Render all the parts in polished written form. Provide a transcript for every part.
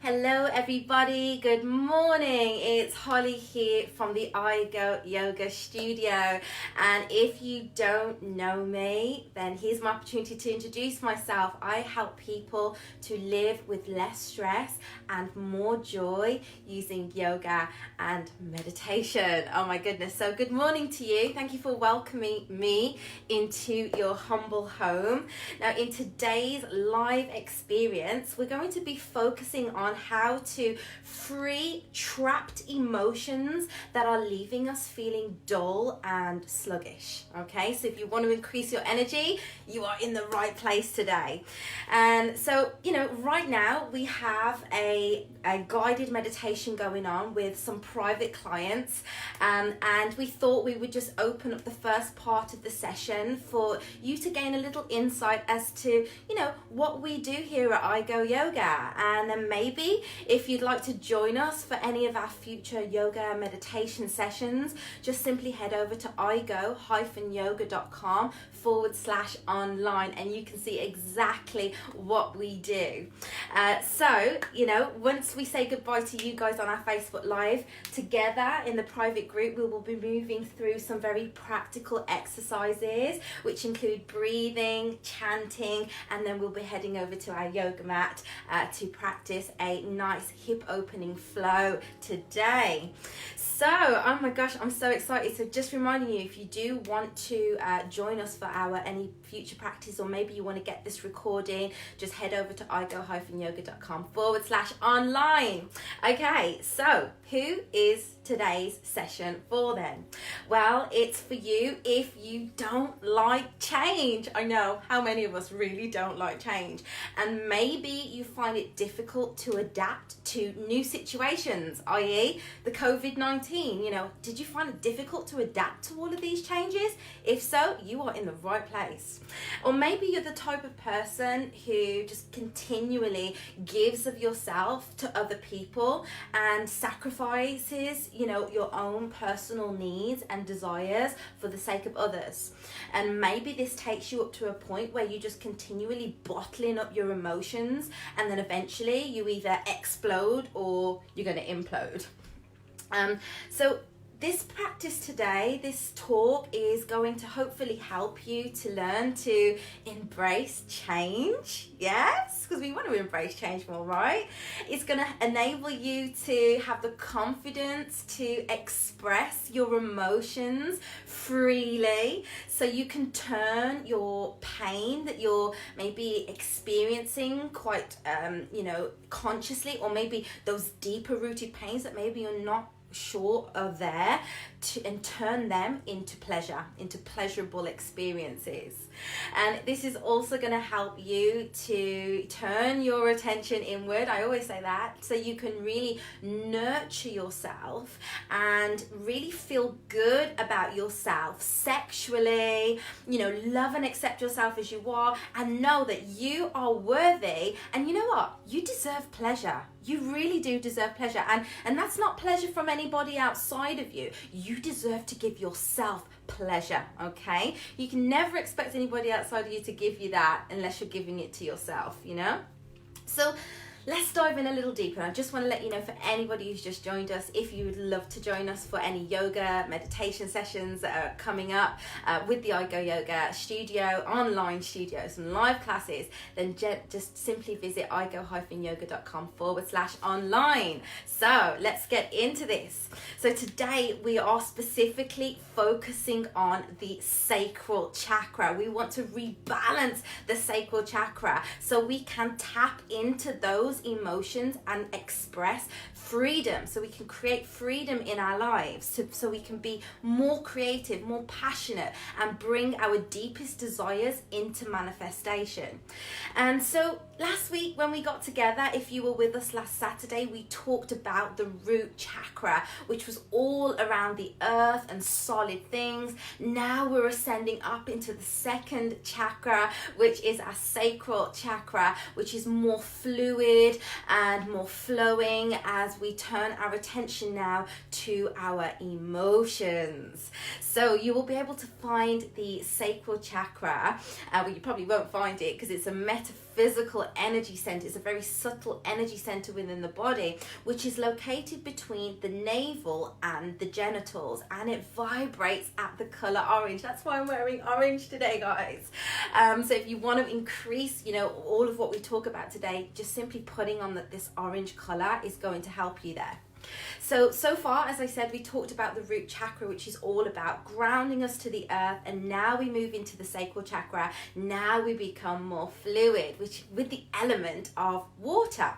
Hello everybody, good morning. It's Holly here from the I Go Yoga Studio, and if you don't know me, then here's my opportunity to introduce myself. I help people to live with less stress and more joy using yoga and meditation. Oh my goodness, so good morning to you. Thank you for welcoming me into your humble home. Now in today's live experience, we're going to be focusing on how to free trapped emotions that are leaving us feeling dull and sluggish. Okay, so if you want to increase your energy, you are in the right place today. And so, right now we have a guided meditation going on with some private clients, and we thought we would just open up the first part of the session for you to gain a little insight as to, what we do here at I Go Yoga. And then maybe if you'd like to join us for any of our future yoga meditation sessions, just simply head over to igo-yoga.com/online and you can see exactly what we do. So, once we say goodbye to you guys on our Facebook Live, together in the private group, we will be moving through some very practical exercises, which include breathing, chanting, and then we'll be heading over to our yoga mat to practice a nice hip opening flow today. So, oh my gosh, I'm so excited. So just reminding you, if you do want to join us for any future practice, or maybe you want to get this recording, just head over to igo-yoga.com/online. Okay, so who is today's session for then? Well, it's for you if you don't like change. I know, how many of us really don't like change? And maybe you find it difficult to adapt to new situations, i.e. the COVID-19. Did you find it difficult to adapt to all of these changes? If so, you are in the right place. Or maybe you're the type of person who just continually gives of yourself to other people and sacrifices, your own personal needs and desires for the sake of others. And maybe this takes you up to a point where you just continually bottling up your emotions, and then eventually you either explode or you're going to implode. So this practice today, this talk, is going to hopefully help you to learn to embrace change. Yes, because we want to embrace change more, right? It's going to enable you to have the confidence to express your emotions freely, so you can turn your pain that you're maybe experiencing quite, consciously, or maybe those deeper rooted pains that maybe you're not sure of there, and turn them into pleasure, into pleasurable experiences. And this is also going to help you to turn your attention inward. I always say that, so you can really nurture yourself and really feel good about yourself sexually, love and accept yourself as you are, and know that you are worthy. And you know what? You deserve pleasure. You really do deserve pleasure. And that's not pleasure from anybody outside of you. You deserve to give yourself pleasure, okay? You can never expect anybody outside of you to give you that unless you're giving it to yourself, So let's dive in a little deeper. I just want to let you know, for anybody who's just joined us, if you would love to join us for any yoga meditation sessions that are coming up with the I Go Yoga Studio, online studio, some live classes, then just simply visit igo-yoga.com/online. So let's get into this. So today we are specifically focusing on the sacral chakra. We want to rebalance the sacral chakra so we can tap into those emotions and express freedom, so we can create freedom in our lives, so we can be more creative, more passionate, and bring our deepest desires into manifestation. And so last week when we got together, if you were with us last Saturday, we talked about the root chakra, which was all around the earth and solid things. Now we're ascending up into the second chakra, which is our sacral chakra, which is more fluid and more flowing as we turn our attention now to our emotions. So you will be able to find the sacral chakra, well, you probably won't find it because it's a metaphor physical energy center. It's a very subtle energy center within the body, which is located between the navel and the genitals, and it vibrates at the color orange. That's why I'm wearing orange today, guys. So if you want to increase, all of what we talk about today, just simply putting on this orange color is going to help you there. So far, as I said, we talked about the root chakra, which is all about grounding us to the earth, and now we move into the sacral chakra. Now we become more fluid, which with the element of water.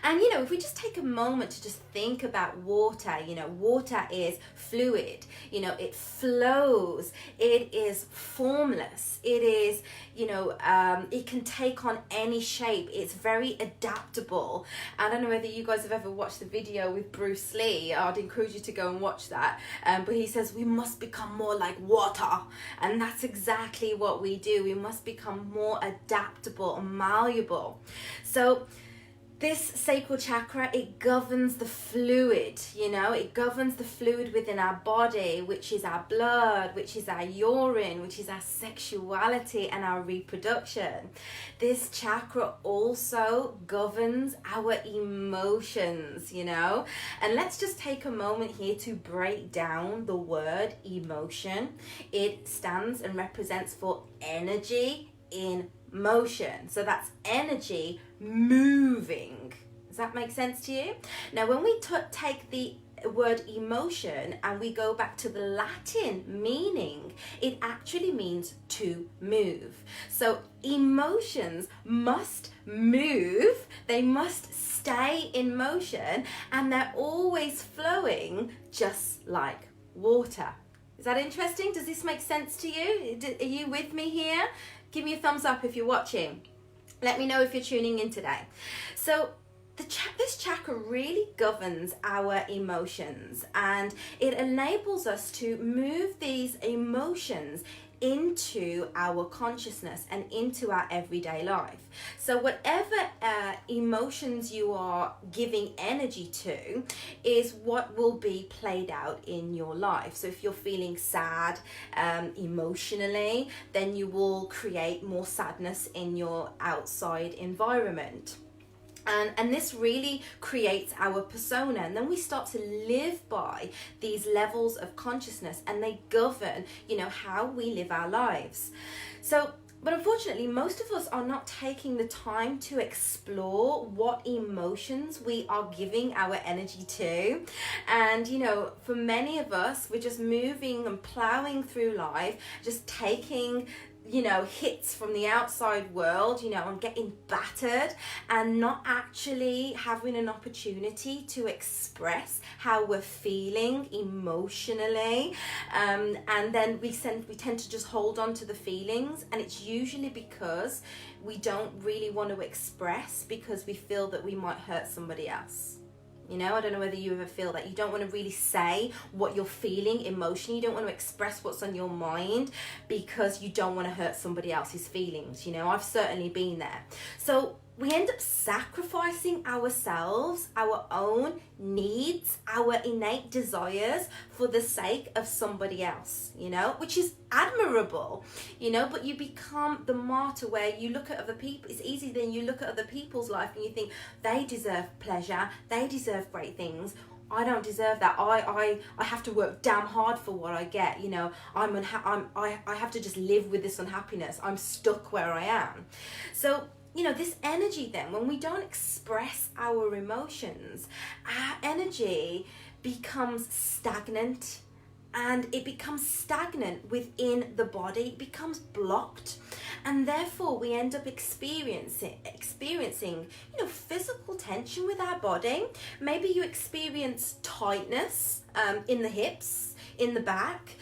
And if we just take a moment to just think about water, water is fluid, it flows, it is formless, it is, it can take on any shape, it's very adaptable. I don't know whether you guys have ever watched the video with Bruce Lee. I'd encourage you to go and watch that. But he says we must become more like water, and that's exactly what we do. We must become more adaptable and malleable. So this sacral chakra, it governs the fluid, it governs the fluid within our body, which is our blood, which is our urine, which is our sexuality and our reproduction. This chakra also governs our emotions, and let's just take a moment here to break down the word emotion. It stands and represents for energy in motion. So that's energy moving. Does that make sense to you? Now, when we take the word emotion and we go back to the Latin meaning, it actually means to move. So emotions must move, they must stay in motion, and they're always flowing just like water. Is that interesting? Does this make sense to you? Are you with me here? Give me a thumbs up if you're watching. Let me know if you're tuning in today. So this chakra really governs our emotions, and it enables us to move these emotions into our consciousness and into our everyday life. So whatever emotions you are giving energy to is what will be played out in your life. So if you're feeling sad emotionally, then you will create more sadness in your outside environment. And this really creates our persona, and then we start to live by these levels of consciousness, and they govern, how we live our lives. But unfortunately, most of us are not taking the time to explore what emotions we are giving our energy to. And, for many of us, we're just moving and plowing through life, just taking hits from the outside world, and getting battered, and not actually having an opportunity to express how we're feeling emotionally. And then we tend to just hold on to the feelings, and it's usually because we don't really want to express because we feel that we might hurt somebody else. I don't know whether you ever feel that you don't want to really say what you're feeling emotionally. You don't want to express what's on your mind because you don't want to hurt somebody else's feelings. I've certainly been there. So we end up sacrificing ourselves, our own needs, our innate desires for the sake of somebody else, which is admirable, but you become the martyr where you look at other people. It's easy then you look at other people's life and you think they deserve pleasure, they deserve great things. I don't deserve that. I have to work damn hard for what I get. I have to just live with this unhappiness. I'm stuck where I am. So this energy then, when we don't express our emotions, our energy becomes stagnant, and it becomes stagnant within the body. It becomes blocked, and therefore we end up experiencing physical tension with our body. Maybe you experience tightness in the hips, in the back,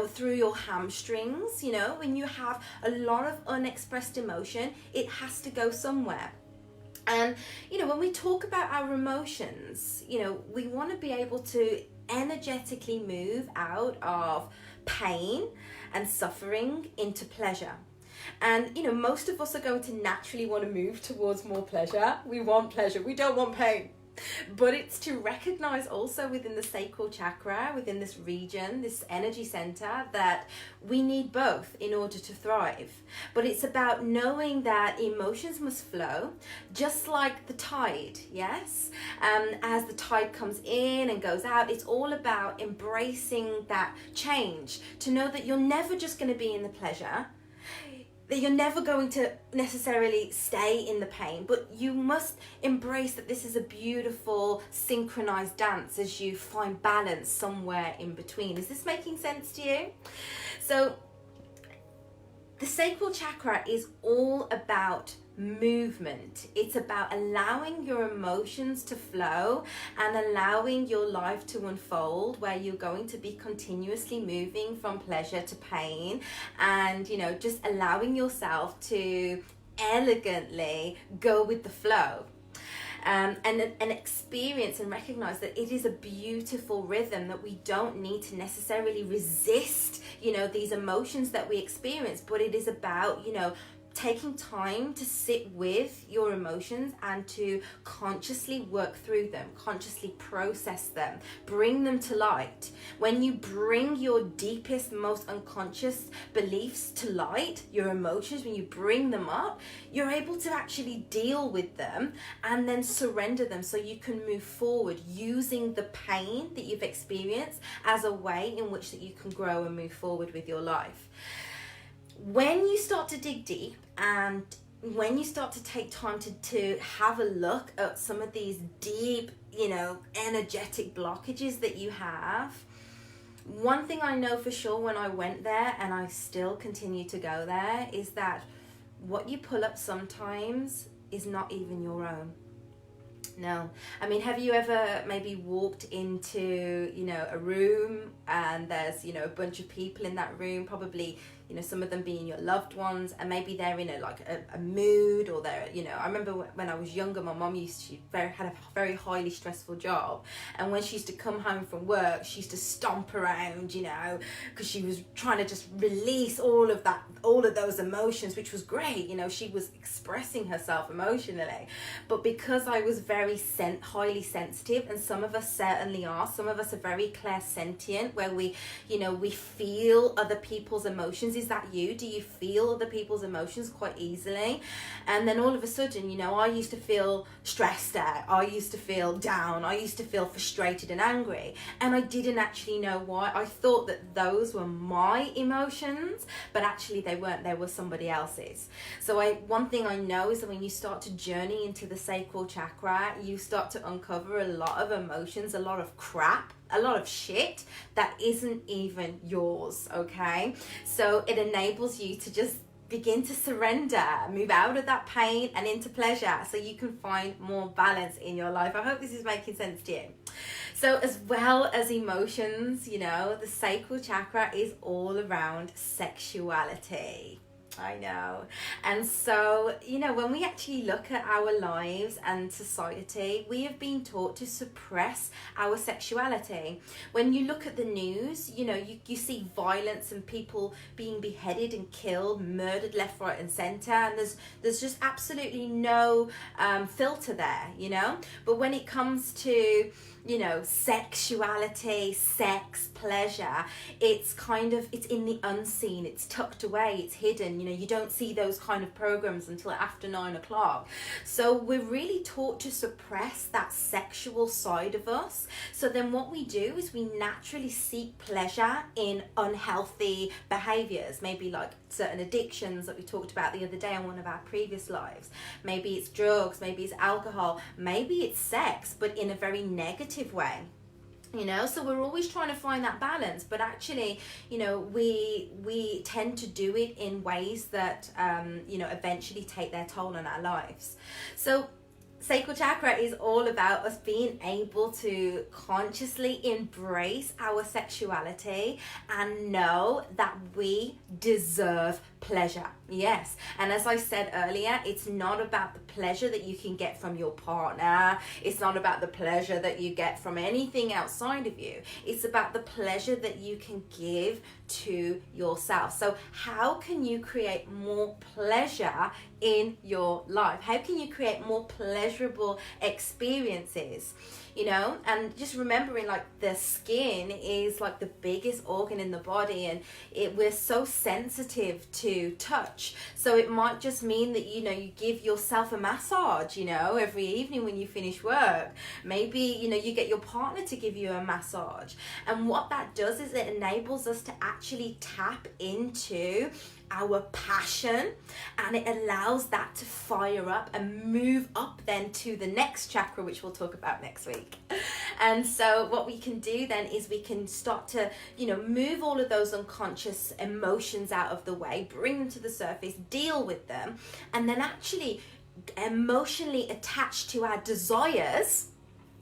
through your hamstrings. When you have a lot of unexpressed emotion, it has to go somewhere. And when we talk about our emotions, we want to be able to energetically move out of pain and suffering into pleasure. And most of us are going to naturally want to move towards more pleasure. We want pleasure, we don't want pain. But it's to recognize also within the sacral chakra, within this region, this energy center, that we need both in order to thrive. But it's about knowing that emotions must flow just like the tide, yes? As the tide comes in and goes out, it's all about embracing that change, to know that you're never just going to be in the pleasure, that you're never going to necessarily stay in the pain, but you must embrace that this is a beautiful synchronized dance as you find balance somewhere in between. Is this making sense to you? So the sacral chakra is all about movement. It's about allowing your emotions to flow and allowing your life to unfold, where you're going to be continuously moving from pleasure to pain, and just allowing yourself to elegantly go with the flow. And experience and recognize that it is a beautiful rhythm, that we don't need to necessarily resist these emotions that we experience, but it is about taking time to sit with your emotions and to consciously work through them, consciously process them, bring them to light. When you bring your deepest, most unconscious beliefs to light, your emotions, when you bring them up, you're able to actually deal with them and then surrender them, so you can move forward using the pain that you've experienced as a way in which that you can grow and move forward with your life. When you start to dig deep and when you start to take time to have a look at some of these deep, energetic blockages that you have, one thing I know for sure when I went there, and I still continue to go there, is that what you pull up sometimes is not even your own. No. I mean, have you ever maybe walked into, a room and there's, a bunch of people in that room, probably, some of them being your loved ones, and maybe they're in a mood, or they're, I remember when I was younger, my mum had a very highly stressful job, and when she used to come home from work, she used to stomp around, because she was trying to just release all of those emotions, which was great. She was expressing herself emotionally, but because I was very highly sensitive, and some of us certainly are, some of us are very clairsentient, where we feel other people's emotions. Is that you? Do you feel other people's emotions quite easily? And then all of a sudden, I used to feel stressed out, I used to feel down, I used to feel frustrated and angry, and I didn't actually know why. I thought that those were my emotions, but actually they weren't. They were somebody else's. So one thing I know is that when you start to journey into the sacral chakra, you start to uncover a lot of emotions, a lot of crap, a lot of shit that isn't even yours, okay? So it enables you to just begin to surrender, move out of that pain and into pleasure, so you can find more balance in your life. I hope this is making sense to you. So as well as emotions, the sacral chakra is all around sexuality. I know. And so, when we actually look at our lives and society, we have been taught to suppress our sexuality. When you look at the news, you see violence and people being beheaded and killed, murdered left, right and centre, and there's just absolutely no filter there, But when it comes to sexuality, sex, pleasure, it's in the unseen, it's tucked away, it's hidden, you don't see those kind of programs until after 9 o'clock. So we're really taught to suppress that sexual side of us. So then what we do is we naturally seek pleasure in unhealthy behaviors, maybe like certain addictions that we talked about the other day on one of our previous lives. Maybe it's drugs, maybe it's alcohol, maybe it's sex, but in a very negative way. So we're always trying to find that balance, but actually, we tend to do it in ways that, eventually take their toll on our lives. So sacral chakra is all about us being able to consciously embrace our sexuality and know that we deserve pleasure. Yes. And as I said earlier, it's not about the pleasure that you can get from your partner. It's not about the pleasure that you get from anything outside of you. It's about the pleasure that you can give to yourself. So how can you create more pleasure in your life? How can you create more pleasurable experiences? You know, and just remembering, like, the skin is like the biggest organ in the body, and we're so sensitive to touch. So it might just mean that, you know, you give yourself a massage, you know, every evening when you finish work. Maybe, you know, you get your partner to give you a massage. And what that does is it enables us to actually tap into our passion, and it allows that to fire up and move up then to the next chakra, which we'll talk about next week. And so what we can do then is we can start to, you know, move all of those unconscious emotions out of the way, bring them to the surface, deal with them, and then actually emotionally attached to our desires.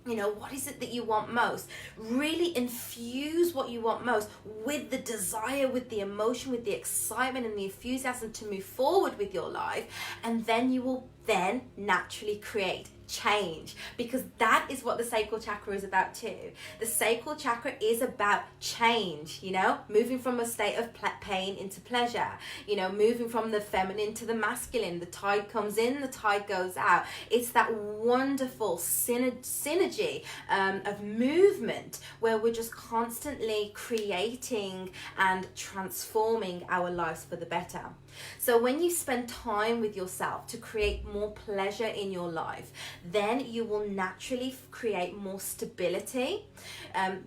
You know, what is it that you want most? Really infuse what you want most with the desire, with the emotion, with the excitement and the enthusiasm to move forward with your life. And then you will then naturally create change, because that is what the sacral chakra is about too. The sacral chakra is about change, you know, moving from a state of pain into pleasure, you know, moving from the feminine to the masculine. The tide comes in, the tide goes out. It's that wonderful synergy of movement where we're just constantly creating and transforming our lives for the better. So when you spend time with yourself to create more pleasure in your life, then you will naturally create more stability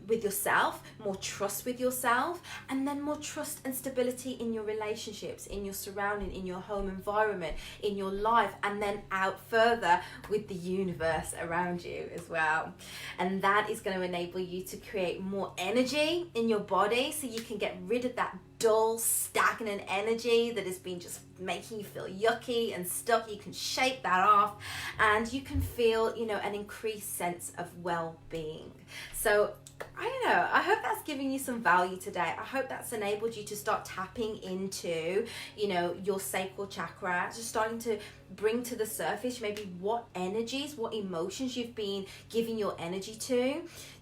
with yourself, more trust with yourself, and then more trust and stability in your relationships, in your surrounding, in your home environment, in your life, and then out further with the universe around you as well. And that is going to enable you to create more energy in your body, so you can get rid of that dull, stagnant energy that has been just making you feel yucky and stuck. You can shake that off, and you can feel, you know, an increased sense of well-being. So I don't know, I hope that's giving you some value today. I hope that's enabled you to start tapping into, you know, your sacral chakra, just starting to bring to the surface maybe what energies, what emotions you've been giving your energy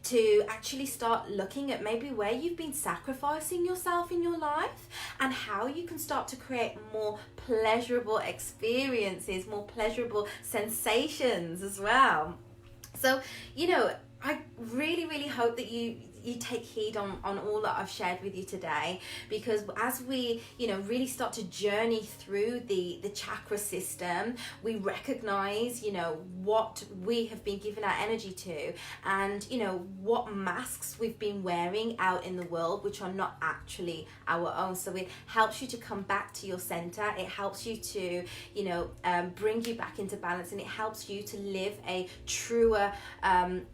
to actually start looking at maybe where you've been sacrificing yourself in your life, and how you can start to create more pleasurable experiences, more pleasurable sensations as well. So, you know, I really, really hope that you take heed on all that I've shared with you today, because as we, you know, really start to journey through the chakra system, we recognize, you know, what we have been giving our energy to, and, you know, what masks we've been wearing out in the world which are not actually our own. So it helps you to come back to your center. It helps you to, you know, bring you back into balance, and it helps you to live a truer,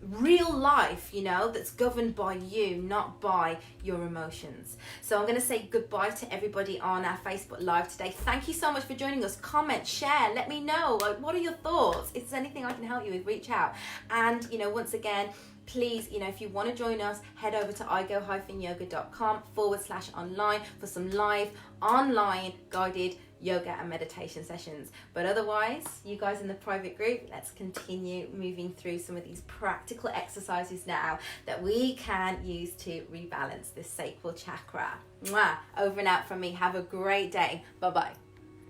real life, you know, that's governed by you, not by your emotions. So I'm going to say goodbye to everybody on our Facebook Live today. Thank you so much for joining us. Comment, share, let me know, like, what are your thoughts? If there's anything I can help you with, reach out. And, you know, once again, please, you know, if you want to join us, head over to igo-yoga.com/online for some live online guided yoga and meditation sessions. But otherwise, you guys in the private group, let's continue moving through some of these practical exercises now that we can use to rebalance this sacral chakra. Mwah! Over and out from me. Have a great day. Bye-bye.